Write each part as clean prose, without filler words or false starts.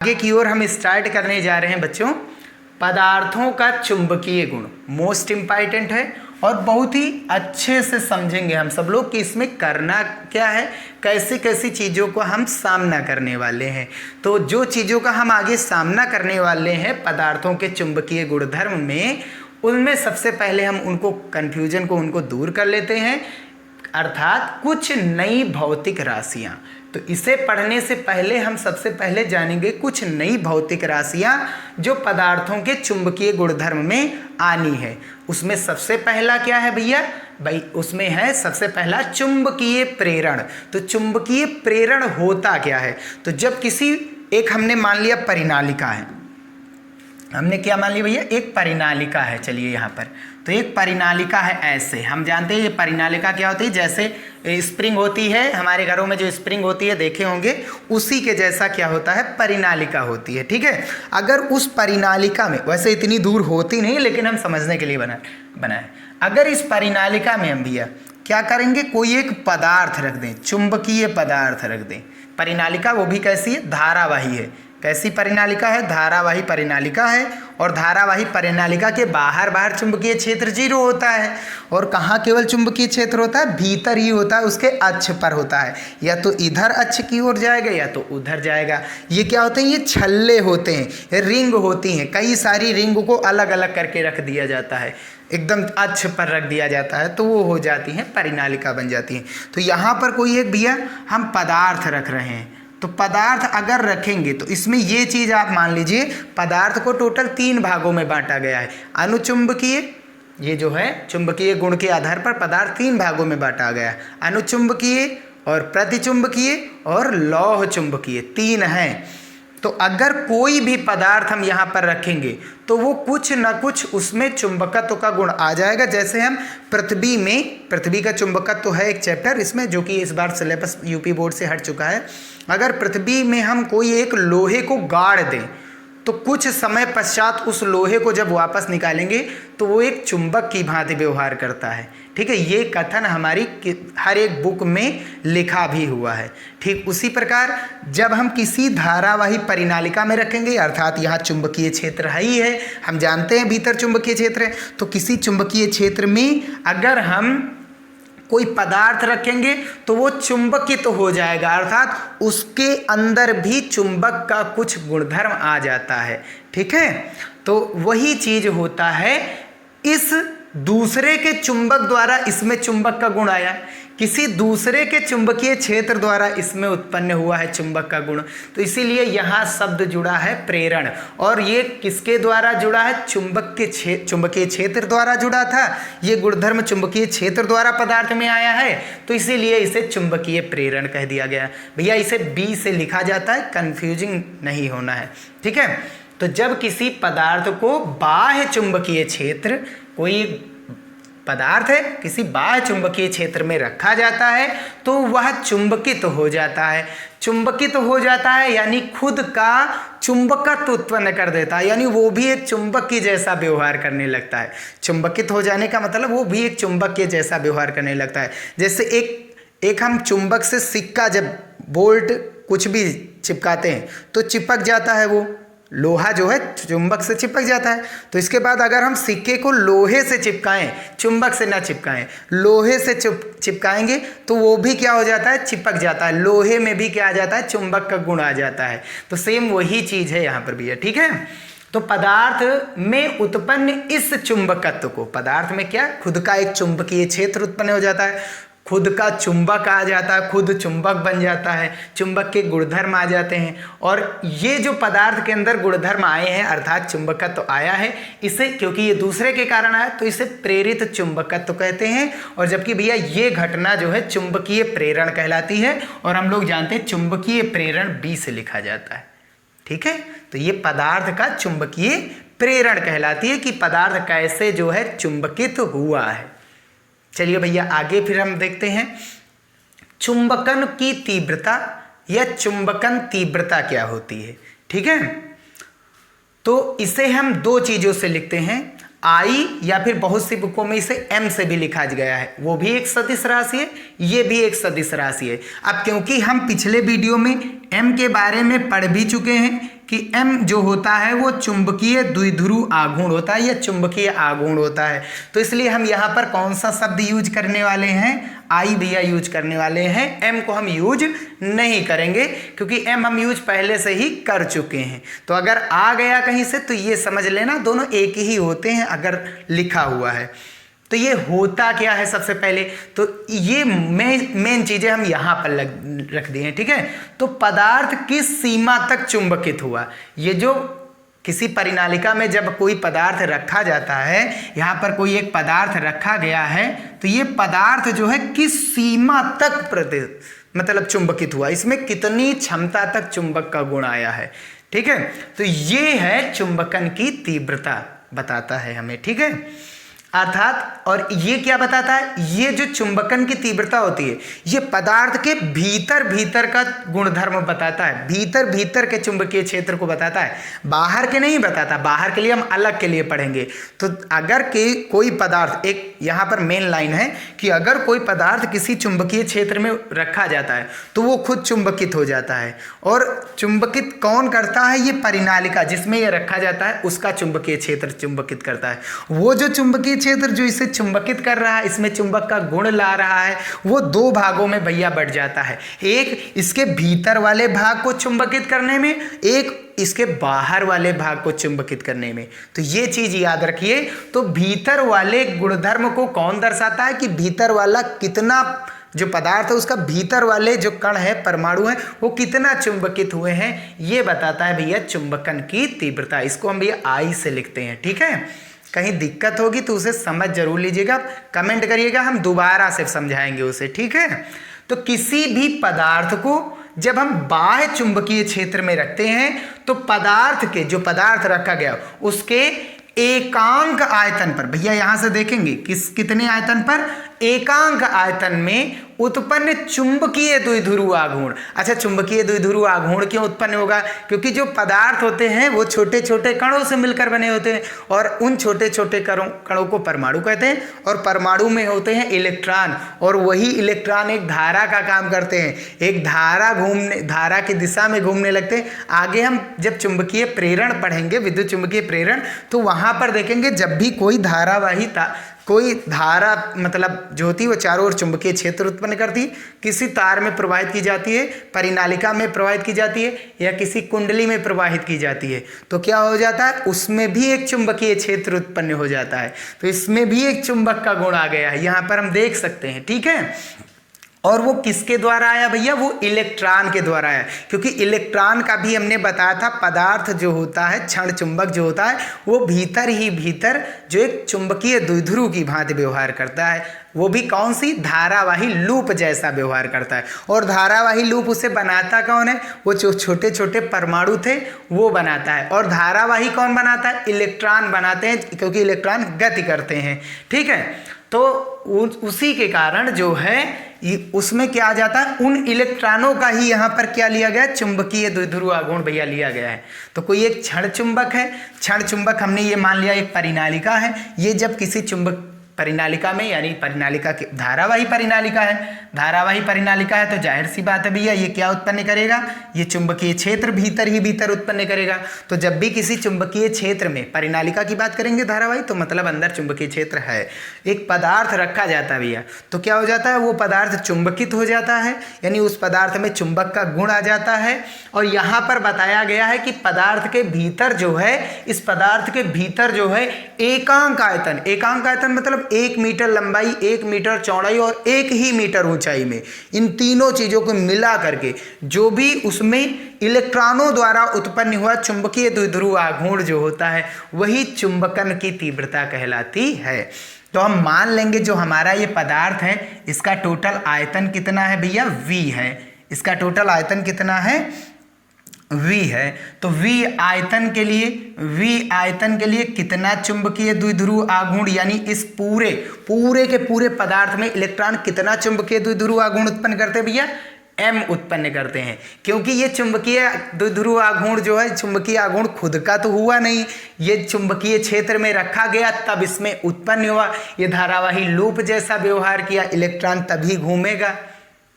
आगे की ओर हम स्टार्ट करने जा रहे हैं बच्चों। पदार्थों का चुंबकीय गुण मोस्ट इम्पॉर्टेंट है और बहुत ही अच्छे से समझेंगे हम सब लोग कि इसमें करना क्या है, कैसी कैसी चीज़ों को हम सामना करने वाले हैं। तो जो चीज़ों का हम आगे सामना करने वाले हैं पदार्थों के चुंबकीय गुणधर्म में, उनमें सबसे पहले हम उनको कन्फ्यूजन को उनको दूर कर लेते हैं, अर्थात कुछ नई भौतिक राशियाँ। तो इसे पढ़ने से पहले हम सबसे पहले जानेंगे कुछ नई भौतिक राशियाँ जो पदार्थों के चुंबकीय गुणधर्म में आनी है। उसमें सबसे पहला क्या है भैया? भाई उसमें है सबसे पहला चुंबकीय प्रेरण। तो चुंबकीय प्रेरण होता क्या है? तो जब किसी एक हमने मान लिया परिनालिका है, हमने क्या मान लिया भैया? एक परिनालिका है। चलिए यहाँ पर तो एक परिनालिका है, ऐसे हम जानते हैं ये परिनालिका क्या होती है, जैसे स्प्रिंग होती है हमारे घरों में, जो स्प्रिंग होती है देखे होंगे, उसी के जैसा क्या होता है, परिनालिका होती है। ठीक है, अगर उस परिनालिका में, वैसे इतनी दूर होती नहीं लेकिन हम समझने के लिए बनाए, अगर इस परिनालिका में हम भैया क्या करेंगे, कोई एक पदार्थ रख दें, चुंबकीय पदार्थ रख दें। परिनालिका वो भी कैसी है? धारावाही है। कैसी परिनालिका है? धारावाही परिनालिका है। और धारावाही परिनालिका के बाहर चुंबकीय क्षेत्र 0 होता है। और कहाँ केवल चुंबकीय क्षेत्र होता है? भीतर ही होता है, उसके अक्ष पर होता है, या तो इधर अक्ष की ओर जाएगा या तो उधर जाएगा। ये क्या होते हैं? ये छल्ले होते हैं, रिंग होती हैं, कई सारी रिंग को अलग अलग करके रख दिया जाता है, एकदम अक्ष पर रख दिया जाता है, तो वो हो जाती हैं परिनालिका बन जाती हैं। तो यहाँ पर कोई एक भैया हम पदार्थ रख रहे हैं, तो पदार्थ अगर रखेंगे तो इसमें ये चीज़ आप मान लीजिए, पदार्थ को टोटल 3 भागों में बांटा गया है। अनुचुंबकीय, ये जो है चुंबकीय गुण के आधार पर पदार्थ 3 भागों में बांटा गया है, अनुचुंबकीय और प्रतिचुंबकीय और लौह चुंबकीय, 3 हैं। तो अगर कोई भी पदार्थ हम यहाँ पर रखेंगे तो वो कुछ ना कुछ उसमें चुंबकत्व का गुण आ जाएगा। जैसे हम पृथ्वी में, पृथ्वी का चुंबकत्व है एक चैप्टर इसमें, जो कि इस बार सिलेबस यूपी बोर्ड से हट चुका है। अगर पृथ्वी में हम कोई एक लोहे को गाड़ दें तो कुछ समय पश्चात उस लोहे को जब वापस निकालेंगे तो वो एक चुंबक की भांति व्यवहार करता है। ठीक है, ये कथन हमारी हर एक बुक में लिखा भी हुआ है। ठीक उसी प्रकार जब हम किसी धारावाही परिनालिका में रखेंगे, अर्थात यहाँ चुंबकीय क्षेत्र है ही है, हम जानते हैं भीतर चुंबकीय क्षेत्र है, तो किसी चुंबकीय क्षेत्र में अगर हम कोई पदार्थ रखेंगे तो वो चुंबकित तो हो जाएगा, अर्थात उसके अंदर भी चुंबक का कुछ गुणधर्म आ जाता है। ठीक है, तो वही चीज होता है, इस दूसरे के चुंबक द्वारा इसमें चुंबक का गुण आया, किसी दूसरे के चुंबकीय क्षेत्र द्वारा इसमें उत्पन्न हुआ है चुंबक का गुण। तो इसीलिए यहाँ शब्द जुड़ा है प्रेरण, और ये किसके द्वारा जुड़ा है? चुंबकीय क्षेत्र द्वारा जुड़ा था। ये गुणधर्म चुंबकीय क्षेत्र द्वारा पदार्थ में आया है, तो इसीलिए इसे चुंबकीय प्रेरण कह दिया गया। भैया इसे बी से लिखा जाता है, कंफ्यूजिंग नहीं होना है। ठीक है, तो जब किसी पदार्थ को बाह्य चुंबकीय क्षेत्र, कोई पदार्थ है किसी बाह्य चुंबकीय क्षेत्र में रखा जाता है तो वह चुंबकित हो जाता है। चुंबकित हो जाता है यानी खुद का चुंबकत्व उत्पन्न कर देता है, यानी वो भी एक चुंबक के जैसा व्यवहार करने लगता है। चुंबकित हो जाने का मतलब वो भी एक चुंबक के जैसा व्यवहार करने लगता है। जैसे एक हम चुंबक से सिक्का, जब बोल्ट कुछ भी चिपकाते हैं तो चिपक जाता है, वो लोहा जो है चुंबक से चिपक जाता है। तो इसके बाद अगर हम सिक्के को लोहे से चिपकाएं, चुंबक से ना चिपकाएं, लोहे से चिपकाएंगे तो वो भी क्या हो जाता है? चिपक जाता है। लोहे में भी क्या आ जाता है? चुंबक का गुण आ जाता है। तो सेम वही चीज़ है यहाँ पर भी है। ठीक है, तो पदार्थ में उत्पन्न इस चुंबकत्व को, पदार्थ में क्या, खुद का एक चुंबकीय क्षेत्र उत्पन्न हो जाता है, खुद का चुंबक आ जाता है, खुद चुंबक बन जाता है, चुंबक के गुणधर्म आ जाते हैं। और ये जो पदार्थ के अंदर गुणधर्म आए हैं, अर्थात चुंबकत्व तो आया है, इसे क्योंकि ये दूसरे के कारण आया तो इसे प्रेरित चुंबकत्व कहते हैं। और जबकि भैया ये घटना जो है चुंबकीय प्रेरण कहलाती है, और हम लोग जानते हैं चुंबकीय प्रेरण बी से लिखा जाता है। ठीक है, तो ये पदार्थ का चुंबकीय प्रेरण कहलाती है कि पदार्थ कैसे जो है चुंबकित हुआ है। चलिए भैया आगे फिर हम देखते हैं चुंबकन की तीव्रता या चुंबकन तीव्रता क्या होती है। ठीक है, तो इसे हम 2 चीजों से लिखते हैं, आई, या फिर बहुत सी बुकों में इसे एम से भी लिखा गया है, वो भी एक सदिश राशि है, ये भी एक सदिश राशि है। अब क्योंकि हम पिछले वीडियो में एम के बारे में पढ़ भी चुके हैं कि m जो होता है वो चुंबकीय द्विध्रुव आघूर्ण होता है या चुंबकीय आघूर्ण होता है। तो इसलिए हम यहाँ पर कौन सा शब्द यूज करने वाले हैं, आई भैया यूज करने वाले हैं, m को हम यूज नहीं करेंगे क्योंकि m हम यूज पहले से ही कर चुके हैं। तो अगर आ गया कहीं से तो ये समझ लेना दोनों एक ही होते हैं अगर लिखा हुआ है। तो ये होता क्या है सबसे पहले, तो ये मेन चीजें हम यहाँ पर रख दिए हैं, ठीक है। तो पदार्थ किस सीमा तक चुंबकित हुआ, ये जो किसी परिनालिका में जब कोई पदार्थ रखा जाता है, यहाँ पर कोई एक पदार्थ रखा गया है, तो ये पदार्थ जो है किस सीमा तक मतलब चुंबकित हुआ, इसमें कितनी क्षमता तक चुंबक का गुण आया है, ठीक है। तो ये है चुंबकन की तीव्रता बताता है हमें, ठीक है। अर्थात और ये क्या बताता है, ये जो चुंबकन की तीव्रता होती है ये पदार्थ के भीतर का गुणधर्म बताता है, भीतर के चुंबकीय क्षेत्र को बताता है, बाहर के नहीं बताता। बाहर के लिए हम अलग के लिए पढ़ेंगे। तो अगर कोई पदार्थ, एक यहाँ पर मेन लाइन है कि अगर कोई पदार्थ किसी चुंबकीय क्षेत्र में रखा जाता है तो वो खुद चुंबकित हो जाता है। और चुंबकित कौन करता है, ये परिनालिका जिसमें ये रखा जाता है उसका चुंबकीय क्षेत्र चुंबकित करता है। वो जो चुंबकीय क्षेत्र जो इसे चुंबकित कर रहा है, इसमें चुंबक का गुण ला रहा है, वो दो भागों में भैया बढ़ जाता है। एक इसके भीतर वाले भाग को चुंबकित करने में, एक इसके बाहर वाले भाग को चुंबकित करने में। तो ये चीज याद रखिए। तो भीतर वाले गुणधर्म को कौन दर्शाता है कि भीतर वाला कितना, जो पदार्थ है उसका भीतर वाले जो कण है, परमाणु है, वो कितना चुंबकित हुए हैं, ये बताता है भैया चुंबकन की तीव्रता। इसको हम भैया आई से लिखते हैं, ठीक है। कहीं दिक्कत होगी तो उसे समझ जरूर लीजिएगा, कमेंट करिएगा, हम दोबारा से समझाएंगे उसे, ठीक है। तो किसी भी पदार्थ को जब हम बाह्य चुंबकीय क्षेत्र में रखते हैं तो पदार्थ के, जो पदार्थ रखा गया उसके एकांक आयतन पर, भैया यहां से देखेंगे कितने आयतन पर, एकांक आयतन में उत्पन्न चुंबकीय द्विध्रुव आघूर्ण। अच्छा, चुंबकीय द्विध्रुव आघूर्ण क्यों उत्पन्न होगा, क्योंकि जो पदार्थ होते हैं वो छोटे छोटे कणों से मिलकर बने होते हैं और उन छोटे छोटे कणों को परमाणु कहते हैं और परमाणु में होते हैं इलेक्ट्रॉन और वही इलेक्ट्रॉन एक धारा का काम करते हैं, एक धारा की दिशा में घूमने लगते हैं। आगे हम जब चुंबकीय प्रेरण पढ़ेंगे, विद्युत चुंबकीय प्रेरण, तो वहां पर देखेंगे जब भी कोई धारा मतलब जो होती है वो चारों ओर चुंबकीय क्षेत्र उत्पन्न करती है, किसी तार में प्रवाहित की जाती है, परिनालिका में प्रवाहित की जाती है या किसी कुंडली में प्रवाहित की जाती है, तो क्या हो जाता है, उसमें भी एक चुंबकीय क्षेत्र उत्पन्न हो जाता है। तो इसमें भी एक चुंबक का गुण आ गया है, यहाँ पर हम देख सकते हैं, ठीक है। और वो किसके द्वारा आया भैया, वो इलेक्ट्रॉन के द्वारा आया, क्योंकि इलेक्ट्रॉन का भी हमने बताया था पदार्थ जो होता है, क्षण चुंबक जो होता है, वो भीतर जो एक चुंबकीय द्विध्रुव की भांति व्यवहार करता है, वो भी कौन सी, धारावाही लूप जैसा व्यवहार करता है। और धारावाही लूप उसे बनाता कौन है, वो जो छोटे छोटे परमाणु थे वो बनाता है। और धारावाही कौन बनाता है, इलेक्ट्रॉन बनाते हैं, क्योंकि इलेक्ट्रॉन गति करते हैं, ठीक है। तो उसी के कारण जो है उसमें क्या आ जाता है, उन इलेक्ट्रॉनों का ही यहाँ पर क्या लिया गया, चुंबकीय द्विध्रुव आघूर्ण भैया लिया गया है। तो कोई एक क्षण चुंबक है, क्षण चुंबक हमने ये मान लिया एक परिनालिका है, ये जब किसी चुंबक परिनालिका में, यानी परिनालिका की धारावाही परिनालिका है, धारावाही परिनालिका है तो जाहिर सी बात है भैया ये क्या उत्पन्न करेगा, ये चुंबकीय क्षेत्र भीतर उत्पन्न करेगा। तो जब भी किसी चुंबकीय क्षेत्र में, परिनालिका की बात करेंगे धारावाही तो मतलब अंदर चुंबकीय क्षेत्र है, एक पदार्थ रखा जाता है भैया, तो क्या हो जाता है, वो पदार्थ चुंबकित हो जाता है, यानी उस पदार्थ में चुंबक का गुण आ जाता है। और यहाँ पर बताया गया है कि पदार्थ के भीतर जो है, इस पदार्थ के भीतर जो है एकांक आयतन मतलब 1 मीटर लंबाई, 1 मीटर चौड़ाई और 1 ही मीटर ऊंचाई में, इन तीनों चीजों को मिला करके जो भी उसमें इलेक्ट्रॉनों द्वारा उत्पन्न हुआ चुंबकीय द्विध्रुव आघूर्ण जो होता है, वही चुंबकन की तीव्रता कहलाती है। तो हम मान लेंगे जो हमारा ये पदार्थ है इसका टोटल आयतन कितना है भैया, V है, इसका टोटल आयतन कितना है, V है। तो V आयतन के लिए कितना चुंबकीय द्विध्रुव आघूर्ण, यानी इस पूरे के पूरे पदार्थ में इलेक्ट्रॉन कितना चुंबकीय द्विध्रुव आघूर्ण उत्पन्न करते हैं भैया, M उत्पन्न करते हैं। क्योंकि ये चुंबकीय द्विध्रुव आघूर्ण जो है, चुंबकीय आघूर्ण खुद का तो हुआ नहीं, ये चुंबकीय क्षेत्र में रखा गया तब इसमें उत्पन्न हुआ, ये धारावाही लूप जैसा व्यवहार किया, इलेक्ट्रॉन तभी घूमेगा,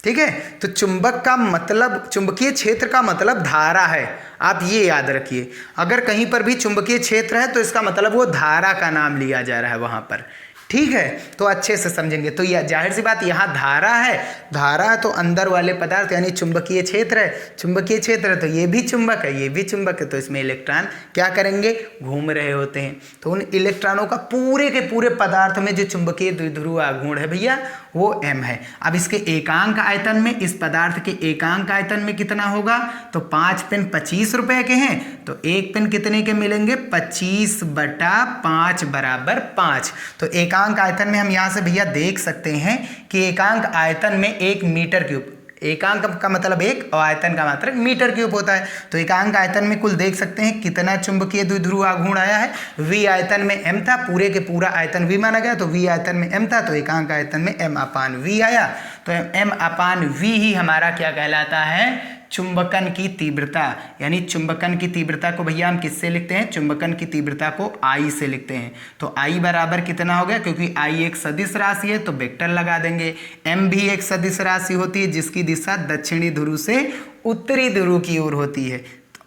ठीक है। तो चुंबक का मतलब, चुंबकीय क्षेत्र का मतलब धारा है, आप ये याद रखिए। अगर कहीं पर भी चुंबकीय क्षेत्र है तो इसका मतलब वो धारा का नाम लिया जा रहा है वहाँ पर, ठीक है। तो अच्छे से समझेंगे। तो यह जाहिर सी बात, यहाँ धारा है, धारा तो अंदर वाले पदार्थ यानी चुंबकीय क्षेत्र है, चुंबकीय क्षेत्र है तो ये भी चुंबक है, ये भी चुंबक है, तो इसमें इलेक्ट्रॉन क्या करेंगे, घूम रहे होते हैं। तो उन इलेक्ट्रॉनों का पूरे के पूरे पदार्थ में जो चुंबकीय द्विध्रुव आघूर्ण है भैया वो m है। अब इसके एकांक आयतन में, इस पदार्थ के एकांक आयतन में कितना होगा, तो 5 पेन 25 रुपए के हैं, तो एक पेन कितने के मिलेंगे, 25/5 बराबर 5। तो एकांक आयतन में हम यहाँ से भैया देख सकते हैं कि एकांक आयतन में 1 मीटर क्यूब, एकांक का मतलब 1 और आयतन का मात्रक मीटर क्यूब होता है। तो एकांक आयतन में कुल देख सकते हैं कितना चुंबकीय द्विध्रुव आघूर्ण आया है। v आयतन में m था, पूरे के पूरा आयतन v माना गया, तो v आयतन में m था, तो एकांक आयतन में m/v आया। तो m/v ही हमारा क्या कहलाता है, चुंबकन की तीव्रता। यानी चुंबकन की तीव्रता को भैया हम किससे लिखते हैं, चुंबकन की तीव्रता को I से लिखते हैं। तो I बराबर कितना हो गया, क्योंकि I एक सदिश राशि है तो वेक्टर लगा देंगे। M भी एक सदिश राशि होती है जिसकी दिशा दक्षिणी ध्रुव से उत्तरी ध्रुव की ओर होती है,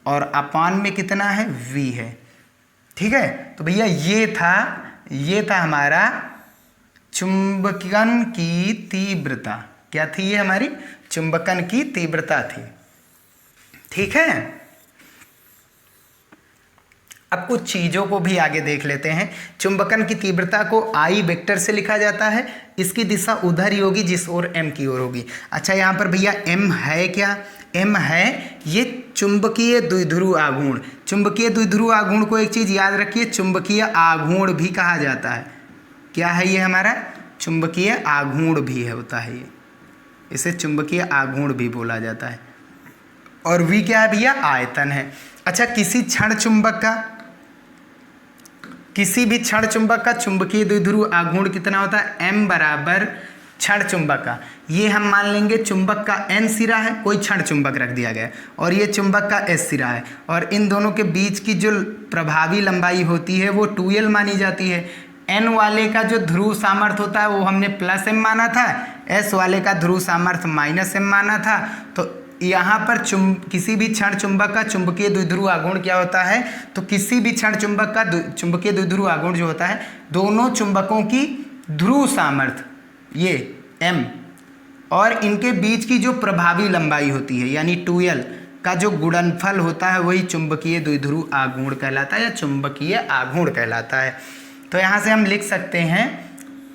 और अपान में कितना है, V है, ठीक है। तो भैया ये था हमारा चुंबकन की तीव्रता। क्या थी ये, हमारी चुंबकन की तीव्रता थी, ठीक है। अब कुछ चीजों को भी आगे देख लेते हैं। चुंबकन की तीव्रता को I वेक्टर से लिखा जाता है, इसकी दिशा उधर ही होगी जिस ओर M की ओर होगी। अच्छा, यहाँ पर भैया M है क्या, M है ये चुंबकीय द्विध्रुव आघूर्ण। चुंबकीय द्विध्रुव आघूर्ण को एक चीज याद रखिए, चुंबकीय आघूर्ण भी कहा जाता है। क्या है ये हमारा, चुंबकीय आघूर्ण भी है, होता है ये, इसे चुंबकीय आघूर्ण भी बोला जाता है। और V क्या है भैया, आयतन है। अच्छा, किसी क्षण चुंबक का, किसी भी क्षण चुंबक का चुंबकीय द्विध्रुव आघूर्ण कितना होता है, m बराबर क्षण चुंबक का, ये हम मान लेंगे चुंबक का n सिरा है, कोई क्षण चुंबक रख दिया गया, और ये चुंबक का s सिरा है, और इन दोनों के बीच की जो प्रभावी लंबाई होती है वो 2l मानी जाती है। n वाले का जो ध्रुव सामर्थ्य होता है वो हमने +m माना था, s वाले का ध्रुव सामर्थ्य -m माना था। तो यहाँ पर किसी भी क्षण चुंबक का चुंबकीय द्विध्रुव आघूर्ण क्या होता है, तो किसी भी क्षण चुंबक का चुंबकीय द्विध्रुव आघूर्ण जो होता है, दोनों चुंबकों की ध्रुव सामर्थ्य ये m और इनके बीच की जो प्रभावी लंबाई होती है यानी 2l का जो गुणनफल होता है वही चुंबकीय द्विध्रुव आघूर्ण कहलाता है या चुंबकीय आघूर्ण कहलाता है। तो यहाँ से हम लिख सकते हैं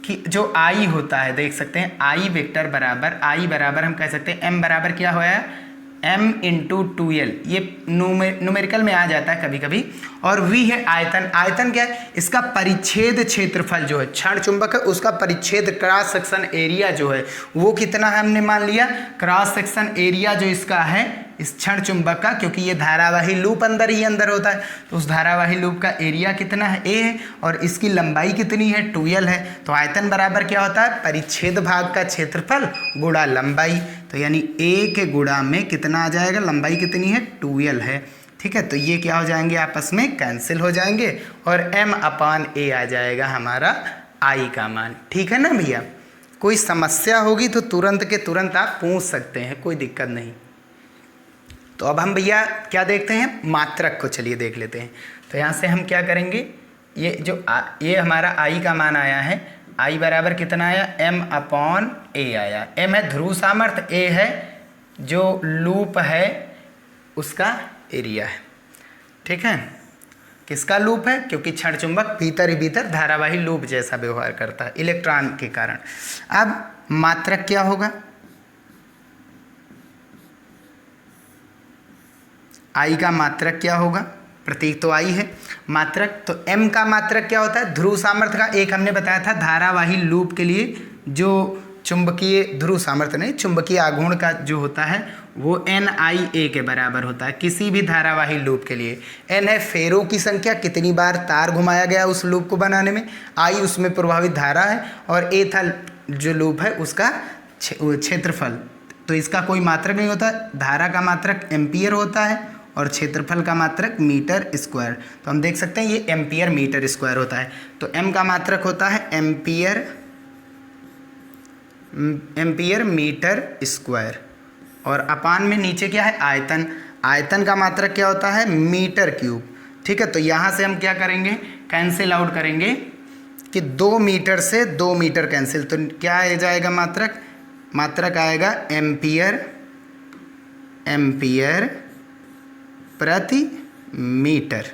कि जो I होता है, देख सकते हैं I वेक्टर बराबर, I बराबर हम कह सकते हैं m बराबर क्या हुआ है, m × 2l, ये न्यूमेरिकल में आ जाता है कभी कभी। और V है आयतन, आयतन क्या है, इसका परिच्छेद क्षेत्रफल जो है, क्षण चुंबक है उसका परिच्छेद क्रॉस सेक्शन एरिया जो है वो कितना है, हमने मान लिया क्रॉस सेक्शन एरिया जो इसका है इस क्षण चुंबक का, क्योंकि ये धारावाही लूप अंदर ही अंदर होता है, तो उस धारावाही लूप का एरिया कितना है, a है, और इसकी लंबाई कितनी है, 2l है। तो आयतन बराबर क्या होता है, परिच्छेद भाग का क्षेत्रफल गुणा लंबाई, तो यानी a के गुणा में कितना आ जाएगा, लंबाई कितनी है, 2l है, ठीक है। तो ये क्या हो जाएंगे, आपस में कैंसिल हो जाएंगे और m/a आ जाएगा हमारा I का मान, ठीक है ना भैया। कोई समस्या होगी तो तुरंत के तुरंत आप पूछ सकते हैं, कोई दिक्कत नहीं। तो अब हम भैया क्या देखते हैं, मात्रक को चलिए देख लेते हैं। तो यहाँ से हम क्या करेंगे, ये हमारा I का मान आया है, I बराबर कितना आया, m/a आया। m है ध्रुव सामर्थ्य, a है जो लूप है उसका एरिया है, ठीक है। किसका लूप है, क्योंकि क्षण चुंबक भीतर ही भीतर धारावाही लूप जैसा व्यवहार करता है इलेक्ट्रॉन के कारण। अब मात्रक क्या होगा, I का मात्रक क्या होगा, प्रतीक तो I है, मात्रक तो m का मात्रक क्या होता है, ध्रुव सामर्थ्य का, एक हमने बताया था धारावाही लूप के लिए जो चुंबकीय ध्रुव सामर्थ्य नहीं, चुंबकीय आघूर्ण का जो होता है वो NIA के बराबर होता है किसी भी धारावाही लूप के लिए। n है फेरों की संख्या, कितनी बार तार घुमाया गया उस लूप को बनाने में, I उसमें प्रभावित धारा है, और a था जो लूप है उसका क्षेत्रफल। तो इसका कोई मात्रक नहीं होता, धारा का मात्रक एम्पियर होता है और क्षेत्रफल का मात्रक मीटर स्क्वायर। तो हम देख सकते हैं ये एम्पियर मीटर स्क्वायर होता है। तो m का मात्रक होता है एम्पियर एम्पियर मीटर स्क्वायर, और अपान में नीचे क्या है आयतन, आयतन का मात्रक क्या होता है मीटर क्यूब। ठीक है, तो यहाँ से हम क्या करेंगे कैंसिल आउट करेंगे कि 2 मीटर से 2 मीटर कैंसिल, तो क्या आ जाएगा मात्रक, मात्रक आएगा एम्पियर प्रति मीटर,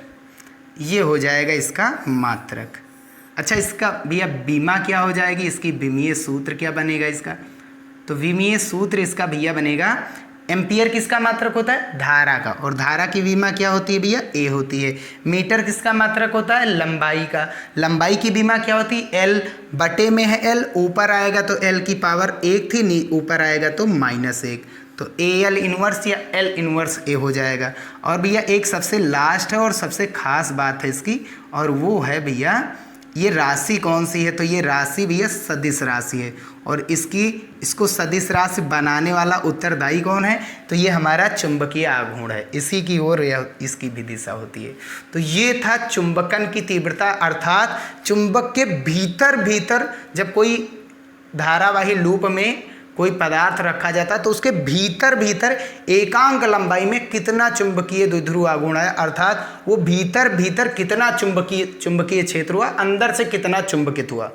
ये हो जाएगा इसका मात्रक। अच्छा, इसका भैया बीमा क्या हो जाएगी, इसकी विमीय सूत्र क्या बनेगा इसका, तो विमीय सूत्र इसका भैया बनेगा, एम्पियर किसका मात्रक होता है धारा का, और धारा की बीमा क्या होती है भैया ए होती है। मीटर किसका मात्रक होता है लंबाई का, लंबाई की बीमा क्या होती है एल, बटे में है एल, ऊपर आएगा तो एल की पावर 1 थी, ऊपर आएगा तो -1, तो ए एल इनवर्स या एल इनवर्स ए हो जाएगा। और भैया एक सबसे लास्ट है और सबसे खास बात है इसकी, और वो है भैया ये राशि कौन सी है, तो ये राशि भैया सदिश राशि है, और इसको सदिश राशि बनाने वाला उत्तरदायी कौन है, तो ये हमारा चुंबकीय आघूर्ण है, इसी की ओर इसकी भी दिशा होती है। तो ये था चुंबकन की तीव्रता, अर्थात चुंबक के भीतर जब कोई धारावाही लूप में कोई पदार्थ रखा जाता है तो उसके भीतर एकांक लंबाई में कितना चुंबकीय द्विध्रुव आघूर्ण है, अर्थात वो भीतर कितना चुंबकीय क्षेत्र हुआ, अंदर से कितना चुंबकित हुआ।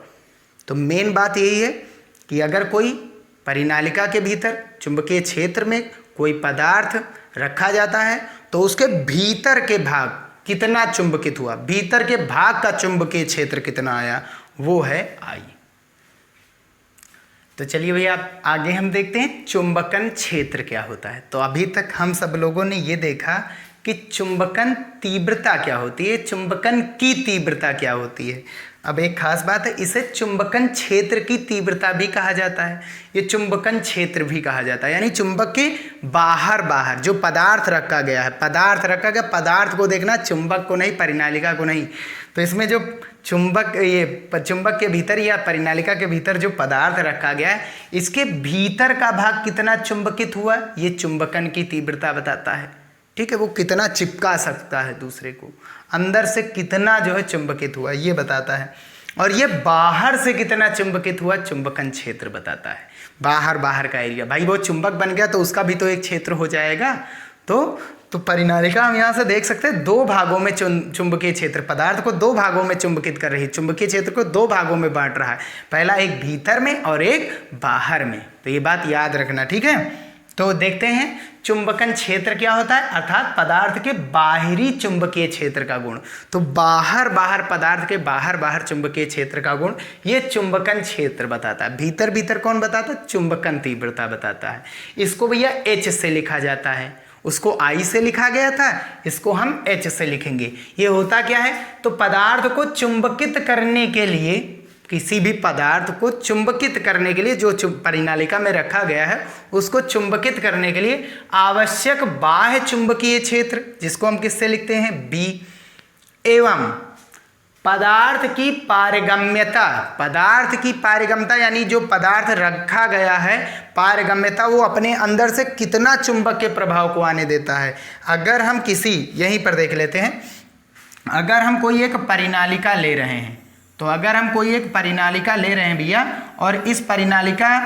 तो मेन बात यही है कि अगर कोई परिनालिका के भीतर चुंबकीय क्षेत्र में कोई पदार्थ रखा जाता है तो उसके भीतर के भाग कितना चुंबकित हुआ, भीतर के भाग का चुंबकीय क्षेत्र कितना आया, वो है आई। तो चलिए भैया आगे हम देखते हैं चुंबकन क्षेत्र क्या होता है। तो अभी तक हम सब लोगों ने ये देखा कि चुंबकन तीव्रता क्या होती है, चुंबकन की तीव्रता क्या होती है। अब एक खास बात है, इसे चुंबकन क्षेत्र की तीव्रता भी कहा जाता है, ये चुंबकन क्षेत्र भी कहा जाता है, यानी चुंबक के बाहर जो पदार्थ रखा गया है, पदार्थ को देखना, चुंबक को नहीं, परिनालिका को नहीं। तो इसमें जो चुंबक के भीतर या परिनालिका के भीतर जो पदार्थ रखा गया है, इसके भीतर का भाग कितना चुंबकित हुआ, ये चुंबकन की तीव्रता बताता है। ठीक है, वो कितना चिपका सकता है दूसरे को, अंदर से कितना जो है चुंबकित हुआ ये बताता है, और ये बाहर से कितना चुंबकित हुआ चुंबकन क्षेत्र बताता है। बाहर का एरिया, भाई वो चुंबक बन गया तो उसका भी तो एक क्षेत्र हो जाएगा। तो परिनालिका हम यहाँ से देख सकते हैं 2 भागों में चुंबकीय क्षेत्र, पदार्थ को 2 भागों में चुंबकित कर रही है, चुंबकीय क्षेत्र को 2 भागों में बांट रहा है, पहला एक भीतर में और एक बाहर में। तो ये बात याद रखना, ठीक है। तो देखते हैं चुंबकन क्षेत्र क्या होता है, अर्थात पदार्थ के बाहरी चुंबकीय क्षेत्र का गुण। तो बाहर पदार्थ के बाहर चुंबकीय क्षेत्र का गुण ये चुंबकन क्षेत्र बताता है। भीतर कौन बताता है, चुंबकन तीव्रता बताता है। इसको भैया H से लिखा जाता है, उसको I से लिखा गया था, इसको हम H से लिखेंगे। ये होता क्या है, तो पदार्थ को चुंबकित करने के लिए, किसी भी पदार्थ को चुंबकित करने के लिए जो परिनालिका में रखा गया है उसको चुंबकित करने के लिए आवश्यक बाह्य चुंबकीय क्षेत्र, जिसको हम किससे लिखते हैं B, एवं पदार्थ की पारगम्यता यानी जो पदार्थ रखा गया है पारगम्यता, वो अपने अंदर से कितना चुंबक के प्रभाव को आने देता है। अगर हम यहीं पर देख लेते हैं, अगर हम कोई एक परिनालिका ले रहे हैं, तो अगर हम कोई एक परिनालिका ले रहे हैं भैया, और इस परिनालिका,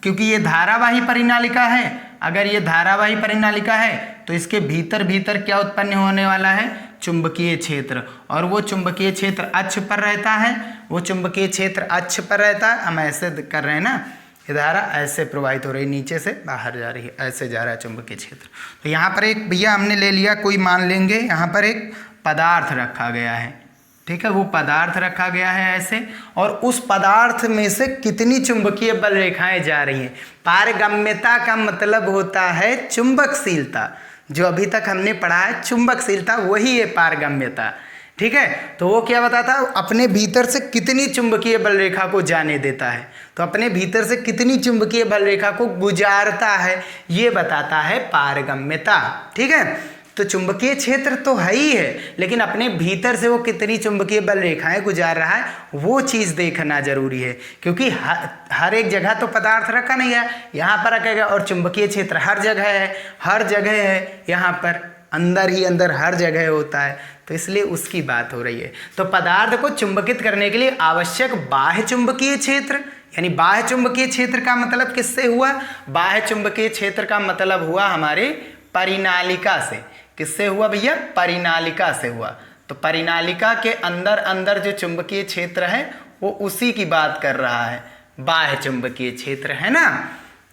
क्योंकि ये धारावाही परिनालिका है, अगर ये धारावाही परिनालिका है तो इसके भीतर क्या उत्पन्न होने वाला है, चुंबकीय क्षेत्र, और वो चुंबकीय क्षेत्र अक्ष पर रहता है, हम ऐसे कर रहे हैं ना, ये धारा ऐसे प्रवाहित हो रही है, नीचे से बाहर जा रही है, ऐसे जा रहा है चुंबकीय क्षेत्र। तो यहाँ पर एक भैया हमने ले लिया, कोई मान लेंगे यहाँ पर एक पदार्थ रखा गया है, ठीक है, वो पदार्थ रखा गया है ऐसे, और उस पदार्थ में से कितनी चुंबकीय बल रेखाएं जा रही हैं। पारगम्यता का मतलब होता है चुंबकशीलता, जो अभी तक हमने पढ़ा है चुंबकशीलता, वही है पारगम्यता। ठीक है, तो वो क्या बताता है, अपने भीतर से कितनी चुंबकीय बल रेखा को जाने देता है, तो अपने भीतर से कितनी चुंबकीय बल रेखा को गुजारता है, ये बताता है पारगम्यता। ठीक है, तो चुंबकीय क्षेत्र तो है ही है, लेकिन अपने भीतर से वो कितनी चुंबकीय बल रेखाएं गुजार रहा है वो चीज़ देखना जरूरी है, क्योंकि हर एक जगह तो पदार्थ रखा नहीं है, यहाँ पर रखेगा, और चुंबकीय क्षेत्र हर जगह है, यहाँ पर अंदर ही अंदर हर जगह होता है, तो इसलिए उसकी बात हो रही है। तो पदार्थ को चुंबकित करने के लिए आवश्यक बाह्य चुंबकीय क्षेत्र यानी बाह्य चुंबकीय क्षेत्र का मतलब किससे हुआ? बाह्य चुंबकीय क्षेत्र का मतलब हुआ हमारे परिनालिका से। किससे हुआ भैया? परिनालिका से हुआ। तो परिनालिका के अंदर अंदर जो चुंबकीय क्षेत्र है वो उसी की बात कर रहा है, बाह्य चुंबकीय क्षेत्र, है ना।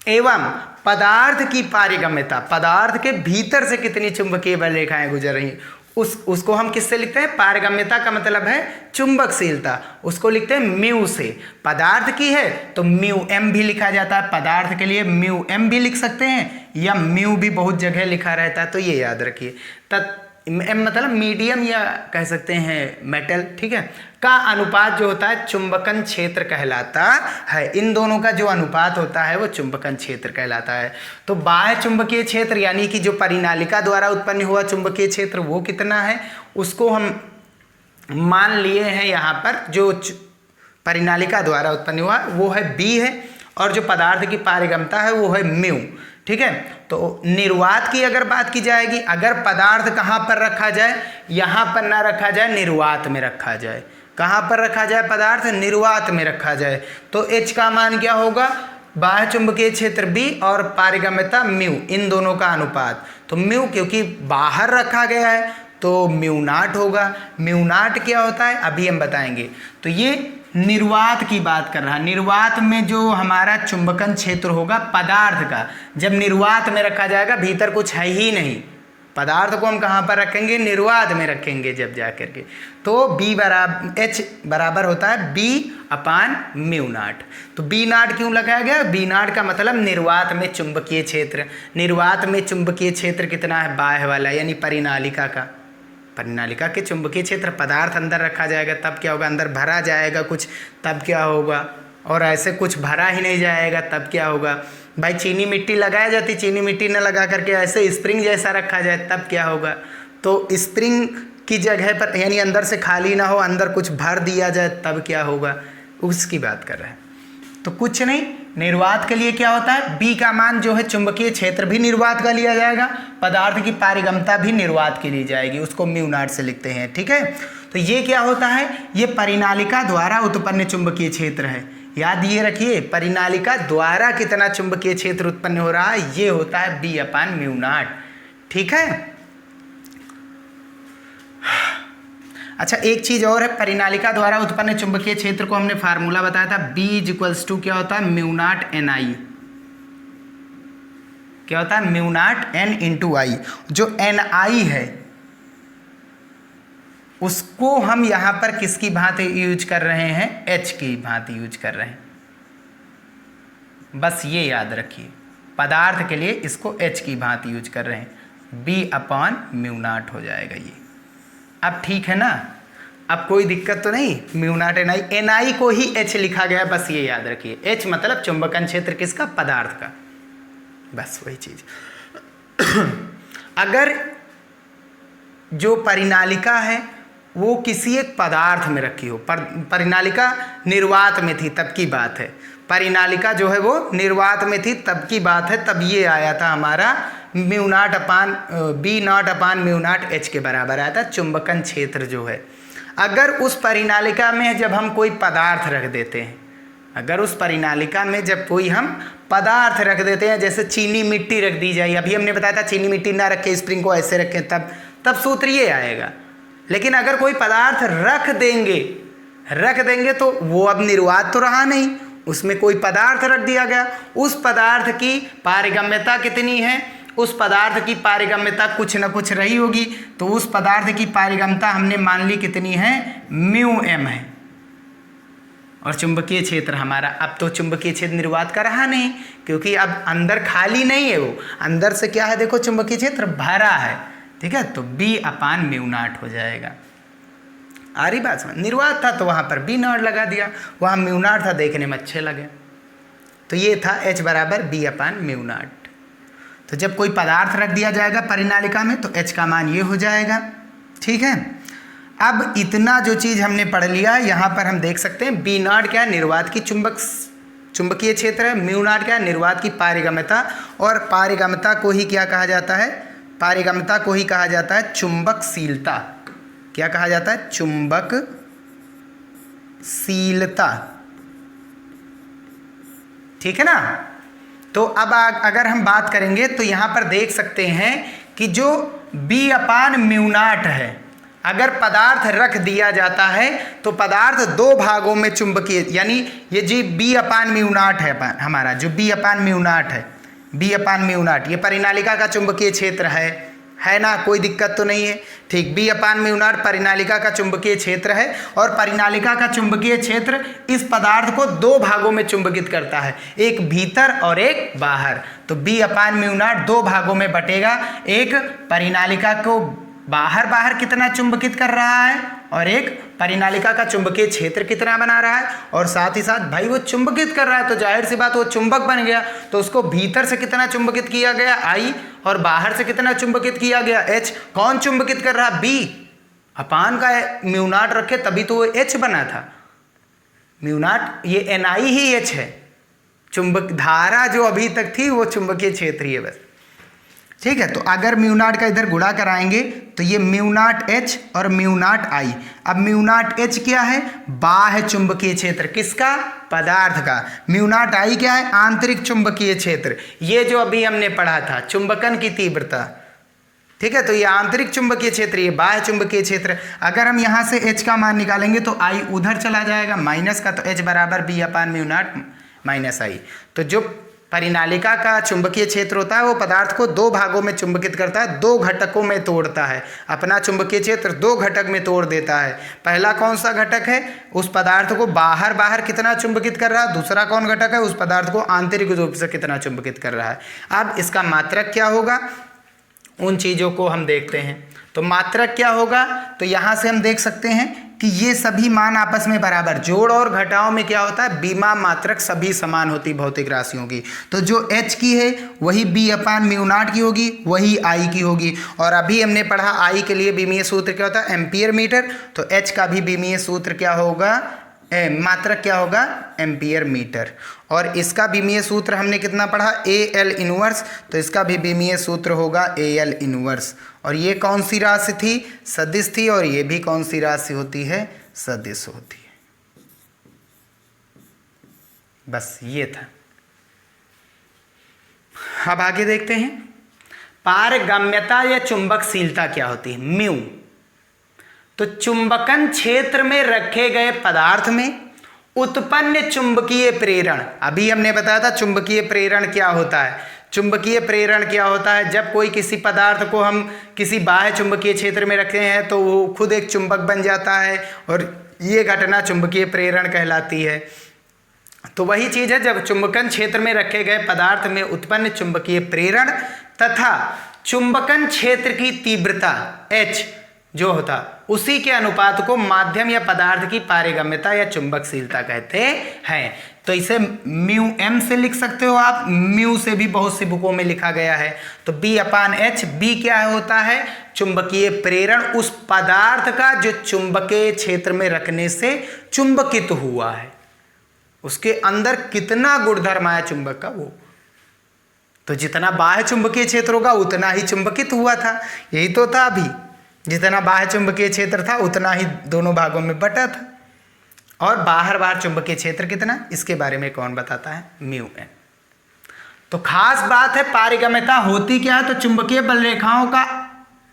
एवं पदार्थ की पारगम्यता, पदार्थ के भीतर से कितनी चुंबकीय बल रेखाएं गुजर रही, उसको हम किससे लिखते हैं? पारगम्यता का मतलब है चुंबकशीलता, उसको लिखते हैं म्यू से। पदार्थ की है तो म्यू एम भी लिखा जाता है, पदार्थ के लिए म्यू एम भी लिख सकते हैं, या म्यू भी बहुत जगह लिखा रहता है, तो ये याद रखिए। एम मतलब मीडियम या कह सकते हैं मेटल, ठीक है, का अनुपात जो होता है चुंबकन क्षेत्र कहलाता है। इन दोनों का जो अनुपात होता है वो चुंबकन क्षेत्र कहलाता है। तो बाह्य चुंबकीय क्षेत्र यानी कि जो परिनालिका द्वारा उत्पन्न हुआ चुंबकीय क्षेत्र वो कितना है, उसको हम मान लिए हैं यहाँ पर, जो परिनालिका द्वारा उत्पन्न हुआ वो है बी है, और जो पदार्थ की पारगम्यता है वो है म्यू, ठीक है। तो निर्वात की अगर बात की जाएगी, अगर पदार्थ कहाँ पर रखा जाए, यहाँ पर ना रखा जाए, निर्वात में रखा जाए। कहाँ पर रखा जाए पदार्थ? निर्वात में रखा जाए। तो H का मान क्या होगा? बाह्य चुंबकीय क्षेत्र B और पारगम्यता म्यू, इन दोनों का अनुपात। तो म्यू क्योंकि बाहर रखा गया है तो म्यू नॉट होगा। म्यू नॉट क्या होता है अभी हम बताएंगे। तो ये निर्वात की बात कर रहा है। निर्वात में जो हमारा चुंबकन क्षेत्र होगा पदार्थ का, जब निर्वात में रखा जाएगा, भीतर कुछ है ही नहीं, पदार्थ को हम कहाँ पर रखेंगे? निर्वात में रखेंगे जब जा करके। तो बी बराबर H बराबर होता है B/म्यू नॉट। तो बी नॉट क्यों लगाया गया? बी नॉट का मतलब निर्वात में चुंबकीय क्षेत्र। निर्वात में चुंबकीय क्षेत्र कितना है? बाह्य वाला, यानी परिनालिका का। परिनालिका के चुंबकीय क्षेत्र, पदार्थ अंदर रखा जाएगा तब क्या होगा? अंदर भरा जाएगा कुछ तब क्या होगा? और ऐसे कुछ भरा ही नहीं जाएगा तब क्या होगा? भाई चीनी मिट्टी लगाई जाती, चीनी मिट्टी न लगा करके ऐसे स्प्रिंग जैसा रखा जाए तब क्या होगा? तो स्प्रिंग की जगह पर, यानी अंदर से खाली ना हो, अंदर कुछ भर दिया जाए तब क्या होगा? उसकी बात कर रहे हैं। तो कुछ नहीं, निर्वात के लिए क्या होता है? बी का मान जो है चुंबकीय क्षेत्र भी निर्वात का लिया जाएगा, पदार्थ की पारगम्यता भी निर्वात की ली जाएगी, उसको म्यू नॉट से लिखते हैं, ठीक है। तो ये क्या होता है? ये परिनालिका द्वारा उत्पन्न चुंबकीय क्षेत्र है। याद ये रखिए, परिनालिका द्वारा कितना चुंबकीय क्षेत्र उत्पन्न हो रहा है, ये होता है B/म्यू नॉट, ठीक है। अच्छा एक चीज और है, परिनालिका द्वारा उत्पन्न चुंबकीय क्षेत्र को हमने फार्मूला बताया था, B क्या होता है? Mu naught NI। क्या होता है? Mu naught N/I। जो NI है उसको हम यहां पर किसकी भांति यूज कर रहे हैं? H की भांति यूज कर रहे हैं। बस ये याद रखिए, पदार्थ के लिए इसको H की भांति यूज कर रहे हैं, B/म्यू नॉट हो जाएगा ये। अब ठीक है ना, अब कोई दिक्कत तो नहीं। म्यू नॉट NI को ही H लिखा गया, बस ये याद रखिए। H मतलब चुंबकन क्षेत्र किसका? पदार्थ का, बस वही चीज। अगर जो परिनालिका है वो किसी एक पदार्थ में रखी हो, परिनालिका निर्वात में थी तब की बात है, परिनालिका जो है वो निर्वात में थी तब की बात है, तब ये आया था हमारा B/म्यू नॉट H के बराबर आया था चुंबकन क्षेत्र जो है। अगर उस परिनालिका में जब हम कोई पदार्थ रख देते हैं, अगर उस परिनालिका में जब कोई हम पदार्थ रख देते हैं, जैसे चीनी मिट्टी रख दी जाए, अभी हमने बताया था चीनी मिट्टी ना रखें, स्प्रिंग को ऐसे रखें, तब सूत्र ये आएगा। लेकिन अगर कोई पदार्थ रख देंगे तो वो अब निर्वात तो रहा नहीं, उसमें कोई पदार्थ रख दिया गया, उस पदार्थ की पारगम्यता कितनी है? उस पदार्थ की पारगम्यता कुछ न कुछ रही होगी, तो उस पदार्थ की पारगम्यता हमने मान ली कितनी है? μm है। और चुंबकीय क्षेत्र हमारा, अब तो चुंबकीय क्षेत्र निर्वात का रहा नहीं, क्योंकि अब अंदर खाली नहीं है, वो अंदर से क्या है? देखो चुंबकीय क्षेत्र भरा है, ठीक है। तो B/म्यू नॉट हो जाएगा। आ रही बात समझ? निर्वात था तो वहाँ पर B नॉट लगा दिया, वहाँ म्यू नॉट था, देखने में अच्छे लगे, तो ये था H बराबर B/म्यू नॉट। तो जब कोई पदार्थ रख दिया जाएगा परिनालिका में तो H का मान ये हो जाएगा, ठीक है। अब इतना जो चीज़ हमने पढ़ लिया, यहाँ पर हम देख सकते हैं B नॉट क्या है? निर्वात की चुंबकीय क्षेत्र है, म्यू नॉट क्या है? निर्वात की पारगम्यता, और पारगम्यता को ही क्या कहा जाता है? पारगम्यता को ही कहा जाता है चुंबकशीलता। क्या कहा जाता है? चुंबकशीलता, ठीक है ना। तो अब अगर हम बात करेंगे तो यहाँ पर देख सकते हैं कि जो B/μ0 है, अगर पदार्थ रख दिया जाता है तो पदार्थ दो भागों में चुंबकीय, यानी ये जी B/μ0 है हमारा, जो B/μ0 है, B/μ0 ये परिनालिका का चुंबकीय क्षेत्र है ना, कोई दिक्कत तो नहीं है। ठीक, B/μ0 परिनालिका का चुंबकीय क्षेत्र है और परिनालिका का चुंबकीय क्षेत्र इस पदार्थ को दो भागों में चुंबकित करता है, एक भीतर और एक बाहर। तो B/μ0 दो भागों में बटेगा, एक परिनालिका को बाहर कितना चुंबकित कर रहा है और एक परिनालिका का चुंबकीय क्षेत्र कितना बना रहा है, और साथ ही साथ भाई वो चुंबकित कर रहा है तो जाहिर सी बात वो चुंबक बन गया, तो उसको भीतर से कितना चुंबकित किया गया I, और बाहर से कितना चुंबकित किया गया H। कौन चुंबकित कर रहा, B/μ0 रखे तभी तो वो H बना था। μ0 ये Ni ही H है, चुंबक धारा जो अभी तक थी वो चुंबकीय क्षेत्र ही है बस। ठीक है, तो अगर μ0 का इधर गुणा कराएंगे तो ये μ0H और μ0I। अब μ0H क्या है, बाह्य चुंबकीय क्षेत्र, किसका, पदार्थ का। μ0I क्या है, आंतरिक चुंबकीय क्षेत्र, ये जो अभी हमने पढ़ा था चुंबकन की तीव्रता। ठीक है, तो ये आंतरिक चुंबकीय क्षेत्र, ये बाह्य चुंबकीय क्षेत्र। अगर हम यहाँ से H का मान निकालेंगे तो I उधर चला जाएगा माइनस का, तो H बराबर B/μ0 -I। तो जो परिनालिका का चुंबकीय क्षेत्र होता है वो पदार्थ को दो भागों में चुंबकित करता है, दो घटकों में तोड़ता है, अपना चुंबकीय क्षेत्र दो घटक में तोड़ देता है। पहला कौन सा घटक है, उस पदार्थ को बाहर कितना चुंबकित कर रहा है, दूसरा कौन घटक है, उस पदार्थ को आंतरिक रूप से कितना चुंबकित कर रहा है। अब इसका मात्रक क्या होगा, उन चीज़ों को हम देखते हैं। तो मात्रक क्या होगा, तो यहाँ से हम देख सकते हैं कि ये सभी मान आपस में बराबर, जोड़ और घटाव में क्या होता है, बीमा मात्रक सभी समान होती भौतिक राशियों की। तो जो H की है वही B/μ0 की होगी, वही I की होगी। और अभी हमने पढ़ा I के लिए बीमीय सूत्र क्या होता है, एम्पियर मीटर। तो H का भी बीमीय सूत्र क्या होगा, मात्रक क्या होगा, एम्पियर मीटर। और इसका बीमीय सूत्र हमने कितना पढ़ा, AL इनवर्स। तो इसका भी बीमीय सूत्र होगा AL इनवर्स। और ये कौन सी राशि थी, सदिश थी, और ये भी कौन सी राशि होती है, सदिश होती है। बस ये था। अब आगे देखते हैं, पारगम्यता या चुंबकशीलता क्या होती है, म्यू। तो चुंबकन क्षेत्र में रखे गए पदार्थ में उत्पन्न चुंबकीय प्रेरण, अभी हमने बताया था चुंबकीय प्रेरण क्या होता है। चुंबकीय प्रेरण क्या होता है, जब कोई किसी पदार्थ को हम किसी बाह्य चुंबकीय क्षेत्र में रखते हैं तो वो खुद एक चुंबक बन जाता है, और ये घटना चुंबकीय प्रेरण कहलाती है। तो वही चीज़ है, जब चुंबकन क्षेत्र में रखे गए पदार्थ में उत्पन्न चुंबकीय प्रेरण तथा चुंबकन क्षेत्र की तीव्रता H जो होता, उसी के अनुपात को माध्यम या पदार्थ की पारगम्यता या चुंबकशीलता कहते हैं। तो इसे μm से लिख सकते हो आप, म्यू से भी बहुत सी बुकों में लिखा गया है। तो B/H, B क्या होता है, चुंबकीय प्रेरण, उस पदार्थ का जो चुंबकीय क्षेत्र में रखने से चुंबकित हुआ है, उसके अंदर कितना गुणधर्म आया चुंबक का वो। तो जितना बाह्य चुंबकीय क्षेत्र होगा उतना ही चुंबकित हुआ था, यही तो था। अभी जितना बाह्य चुंबकीय क्षेत्र था उतना ही दोनों भागों में बटा था, और बाहर चुंबकीय क्षेत्र कितना, इसके बारे में कौन बताता है, μm। तो खास बात है, पारगम्यता होती क्या है, तो चुंबकीय बल रेखाओं का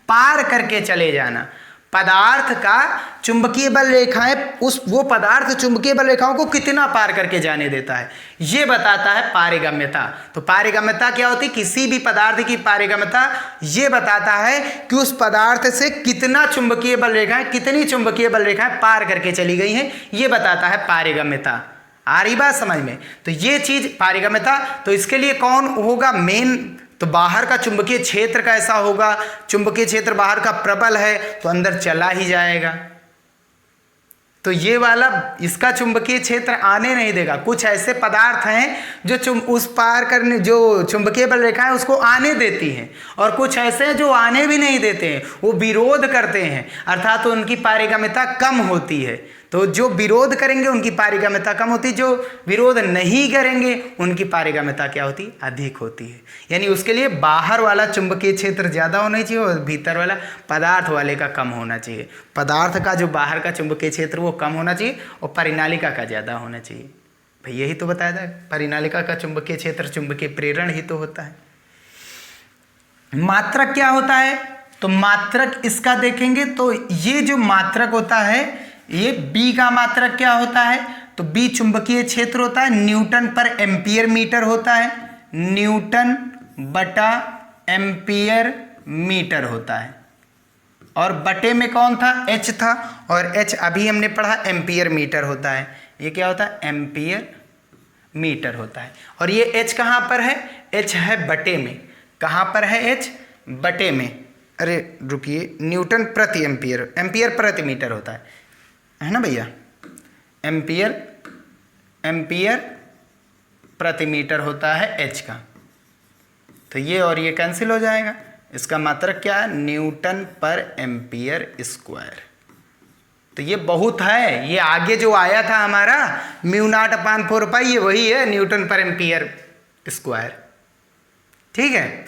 पार करके चले जाना। पदार्थ का चुंबकीय बल रेखाएं, वो पदार्थ चुंबकीय बल रेखाओं को कितना पार करके जाने देता है, ये बताता है पारगम्यता। तो पारगम्यता क्या होती है, किसी भी पदार्थ की पारगम्यता ये बताता है कि उस पदार्थ से कितना चुंबकीय बल रेखाएं, कितनी चुंबकीय बल रेखाएं पार करके चली गई हैं, ये बताता है पारगम्यता। आ रही बात समझ में। तो ये चीज पारगम्यता, तो इसके लिए कौन होगा मेन, तो बाहर का चुंबकीय क्षेत्र कैसा होगा, चुंबकीय क्षेत्र बाहर का प्रबल है तो अंदर चला ही जाएगा, तो ये वाला इसका चुंबकीय क्षेत्र आने नहीं देगा। कुछ ऐसे पदार्थ हैं जो उस पार करने, जो चुंबकीय बल रेखा है उसको आने देती हैं, और कुछ ऐसे हैं जो आने भी नहीं देते हैं, वो विरोध करते हैं, अर्थात तो उनकी पारगम्यता कम होती है। तो जो विरोध करेंगे उनकी पारगम्यता कम होती, जो विरोध नहीं करेंगे उनकी पारगम्यता क्या होती, अधिक होती है। यानी उसके लिए बाहर वाला चुंबकीय क्षेत्र ज़्यादा होना चाहिए और भीतर वाला पदार्थ वाले का कम होना चाहिए। पदार्थ का जो बाहर का चुंबकीय क्षेत्र वो कम होना चाहिए और परिनालिका का ज़्यादा होना चाहिए। भाई यही तो बताया था, परिनालिका का चुंबकीय क्षेत्र चुंबकीय प्रेरण ही तो होता है। मात्रक क्या होता है, तो मात्रक इसका देखेंगे तो ये जो मात्रक होता है, ये बी का मात्रक क्या होता है, तो बी चुंबकीय क्षेत्र होता है, न्यूटन पर एम्पियर मीटर होता है, न्यूटन बटा एम्पियर मीटर होता है। और बटे में कौन था, एच था, और एच अभी हमने पढ़ा एम्पियर मीटर होता है। ये क्या होता है, एम्पियर मीटर होता है। और ये एच कहाँ पर है, एच है बटे में। कहाँ पर है एच, बटे में। अरे रुकिए, न्यूटन प्रति एम्पियर, एम्पियर प्रति मीटर होता है ना भैया, एम्पियर प्रति मीटर होता है एच का। तो ये और ये कैंसिल हो जाएगा। इसका मात्रक क्या है, न्यूटन पर एम्पियर स्क्वायर। तो ये बहुत है, ये आगे जो आया था हमारा म्यू नॉट अपान 4 पाई, ये वही है न्यूटन पर एम्पियर स्क्वायर। ठीक है,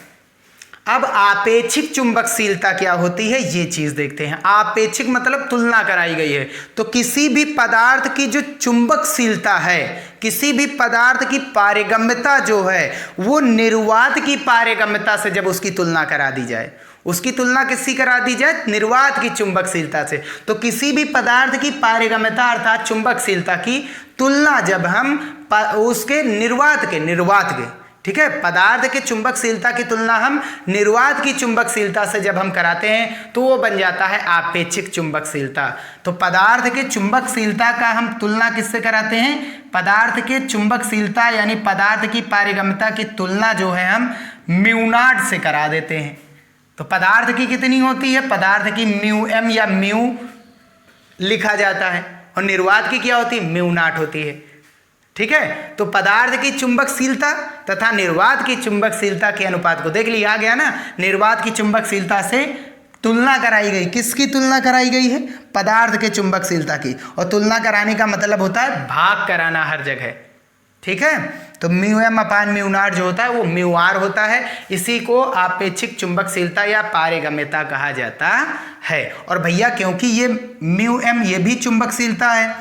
अब आपेक्षिक चुंबकशीलता क्या होती है ये चीज देखते हैं। आपेक्षिक मतलब तुलना कराई गई है। तो किसी भी पदार्थ की जो चुंबकशीलता है, किसी भी पदार्थ की पारगम्यता जो है, वो निर्वात की पारगम्यता से जब उसकी तुलना करा दी जाए, उसकी तुलना किससे करा दी जाए, निर्वात की चुंबकशीलता से। तो किसी भी पदार्थ की पारगम्यता अर्थात चुंबकशीलता की तुलना जब हम उसके निर्वात के ठीक है, पदार्थ के चुंबकशीलता की तुलना हम निर्वात की चुंबकशीलता से जब हम कराते हैं तो वो बन जाता है आपेक्षिक चुंबकशीलता। तो पदार्थ के चुंबकशीलता का हम तुलना किससे कराते हैं, पदार्थ के चुंबकशीलता यानी पदार्थ की पारगम्यता की तुलना जो है हम म्यू नॉट से करा देते हैं। तो पदार्थ की कितनी होती है, पदार्थ की म्यू एम या म्यू लिखा जाता है, और निर्वात की क्या होती है, म्यू नॉट होती है। ठीक है, तो पदार्थ की चुंबकशीलता तथा निर्वात की चुंबकशीलता के अनुपात को देख लिया गया ना। निर्वात की चुंबकशीलता से तुलना कराई गई, किसकी तुलना कराई गई है, पदार्थ के चुंबकशीलता की। और तुलना कराने का मतलब होता है भाग कराना हर जगह। ठीक है, तो mu M upon mu not जो होता है वो म्यू आर होता है। इसी को आपेक्षिक चुंबकशीलता या पारगम्यता कहा जाता है। और भैया क्योंकि ये म्यू एम ये भी चुंबकशीलता है,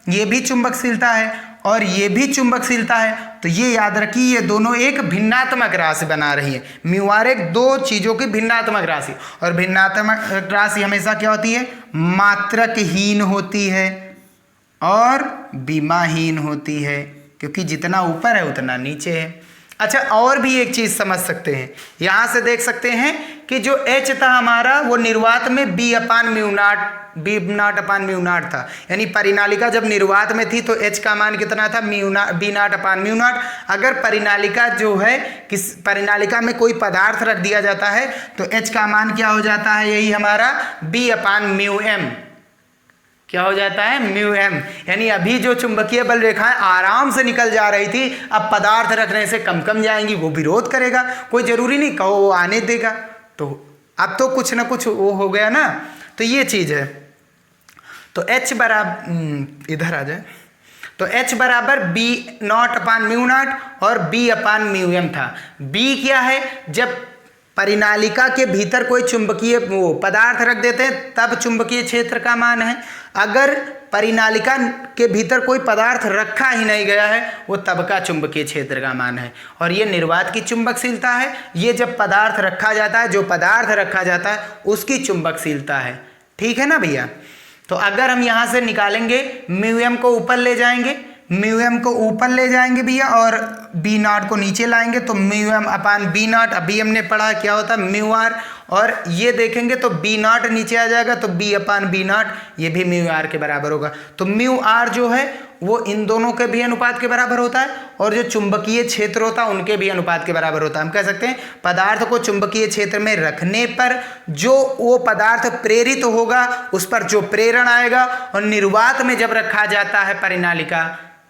ये भी चुंबकशीलता है और ये भी चुंबकशीलता है, तो ये याद रखिए ये दोनों एक भिन्नात्मक राशि बना रही है। म्यू आर एक दो चीज़ों की भिन्नात्मक राशि, और भिन्नात्मक राशि हमेशा क्या होती है, मात्रकहीन होती है और बीमाहीन होती है, क्योंकि जितना ऊपर है उतना नीचे है। अच्छा, और भी एक चीज़ समझ सकते हैं, यहाँ से देख सकते हैं कि जो एच था हमारा वो निर्वात में B upon mu not upon mu not था। यानी परिनालिका जब निर्वात में थी तो एच का मान कितना था, B naught upon mu naught. अगर परिनालिका जो है किस परिनालिका में कोई पदार्थ रख दिया जाता है तो एच का मान क्या हो जाता है, यही हमारा बी अपान म्यू एम क्या हो जाता है, म्यू एम। यानी अभी जो चुंबकीय बल रेखाएं आराम से निकल जा रही थी, अब पदार्थ रखने से कम कम जाएंगी, वो विरोध करेगा। कोई जरूरी नहीं कहो वो आने देगा, तो अब तो कुछ ना कुछ वो हो गया ना। तो ये चीज़ है। तो H बराबर, इधर आ जाए, तो H बराबर B naught upon mu naught और बी अपान म्यू एम था। बी क्या है, जब परिनालिका के भीतर कोई चुंबकीय वो पदार्थ रख देते हैं तब चुंबकीय क्षेत्र का मान है। अगर परिनालिका के भीतर कोई पदार्थ रखा ही नहीं गया है वो तब का चुंबकीय क्षेत्र का मान है। और ये निर्वात की चुंबकशीलता है, ये जब पदार्थ रखा जाता है, जो पदार्थ रखा जाता है उसकी चुंबकशीलता है। ठीक है ना भैया। तो अगर हम यहाँ से निकालेंगे म्यू एम को ऊपर ले जाएंगे, म्यू एम को ऊपर ले जाएंगे भैया और बी नॉट को नीचे लाएंगे, तो mu M upon B naught, अभी हमने पढ़ा क्या होता है म्यू आर, और ये देखेंगे तो बी नॉट नीचे आ जाएगा तो बी अपान बी नॉट, ये भी म्यू आर के बराबर होगा। तो म्यू आर जो है वो इन दोनों के भी अनुपात के बराबर होता है, और जो चुंबकीय क्षेत्र होता है उनके भी अनुपात के बराबर होता है। हम कह सकते हैं पदार्थ को चुंबकीय क्षेत्र में रखने पर जो वो पदार्थ प्रेरित होगा उस पर जो प्रेरण आएगा, और निर्वात में जब रखा जाता है परिनालिका,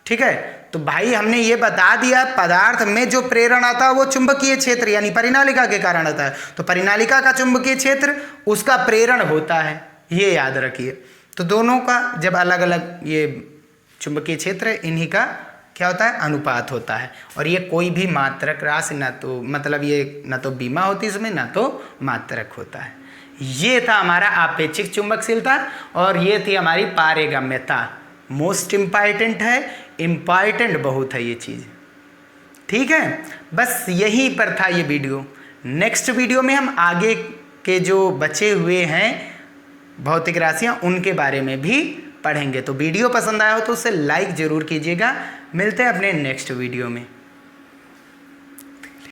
ठीक है, तो भाई हमने ये बता दिया पदार्थ में जो प्रेरण आता है वो चुंबकीय क्षेत्र यानी परिनालिका के कारण आता है। तो परिनालिका का चुंबकीय क्षेत्र उसका प्रेरण होता है, ये याद रखिए। तो दोनों का जब अलग अलग ये चुंबकीय क्षेत्र है, इन्हीं का क्या होता है, अनुपात होता है। और ये कोई भी मात्रक राशि ना तो मतलब ये ना तो बीमा होती इसमें ना तो मात्रक होता है। ये था हमारा आपेक्षिक चुंबकशीलता और ये थी हमारी पारगम्यता। मोस्ट इम्पॉर्टेंट है, इम्पॉर्टेंट बहुत है ये चीज़। ठीक है, बस यहीं पर था ये वीडियो। नेक्स्ट वीडियो में हम आगे के जो बचे हुए हैं भौतिक राशियाँ उनके बारे में भी पढ़ेंगे। तो वीडियो पसंद आया हो तो उसे लाइक ज़रूर कीजिएगा। मिलते हैं अपने नेक्स्ट वीडियो में।